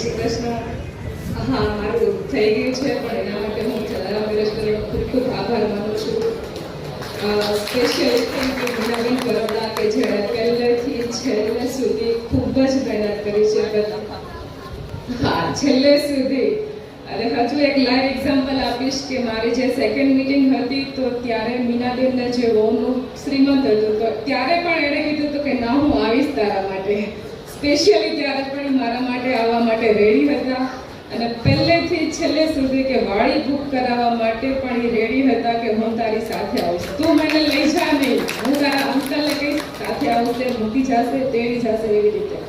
શ્રી કૃષ્ણ। હા, મારું થઈ ગયું છે, પણ એના માટે હું જલારામ વિરસનો ખૂબ ખૂબ આભાર માનું છું। Special thank you Meenaben Baroda કે જેણે પહેલેથી છેલ્લે સુધી ખૂબ જ મહેનત કરી છે। હા, છેલ્લે સુધી। અને હજુ એક લાઈવ એક્ઝામ્પલ આપીશ કે મારી જે સેકન્ડ મીટિંગ હતી તો ત્યારે મીનાબેનને જે વહુનું શ્રીમંત હતું તો ત્યારે પણ એણે કીધું હતું કે ના, હું આવીશ તારા માટે। સ્પેશિયલી ત્યારે પણ મારા માટે આવવા માટે રેડી હતા અને પહેલેથી છેલ્લે સુધી કે વાળી બુક કરાવવા માટે પણ એ રેડી હતા કે હું તારી સાથે આવીશ, તું મને લઈ જા નહીં, હું તારા અંકલને કહીશ સાથે આવશે, મૂકી જશે, તેડી જશે, એવી રીતે।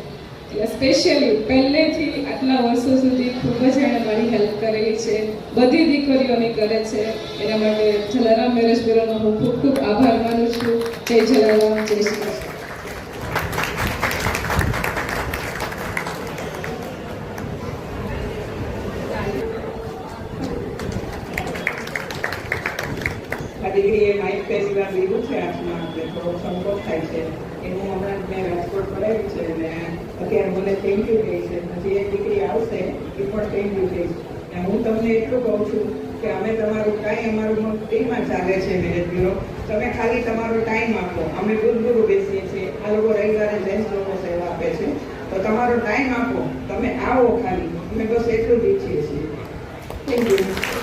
એટલે સ્પેશિયલી પહેલેથી આટલા વર્ષો સુધી ખૂબ જ એણે મારી હેલ્પ કરેલી છે, બધી દીકરીઓની કરે છે। એના માટે જલારામ મેરેજ બ્યુરોનો હું ખૂબ ખૂબ આભાર માનું છું। જય જલારામ, જય શ્રી કૃષ્ણ। દીકરીએ માઇક પહેલી વાર લીધું છે હાથમાં એટલે થોડો સંકોચ થાય છે। એનું હમણાં મેં રાજકોટ કરાવ્યું છે અને અત્યારે મને થેન્ક યુ કહે છે। હજી એક દીકરી આવશે એ પણ થેન્ક યુ કહીશ। અને હું તમને એટલું કહું છું કે અમે તમારું કાંઈ અમારું ફ્રીમાં ચાલે છે મેરેજ બ્યુરો, તમે ખાલી તમારો ટાઈમ આપો। અમે રૂબરૂ બેસીએ છીએ, આ લોકો રવિવારે જેન્ટ્સ લોકો સેવા આપે છે, તો તમારો ટાઈમ આપો, તમે આવો ખાલી, અમે બસ એટલું જ ઈચ્છીએ છીએ। Thank you.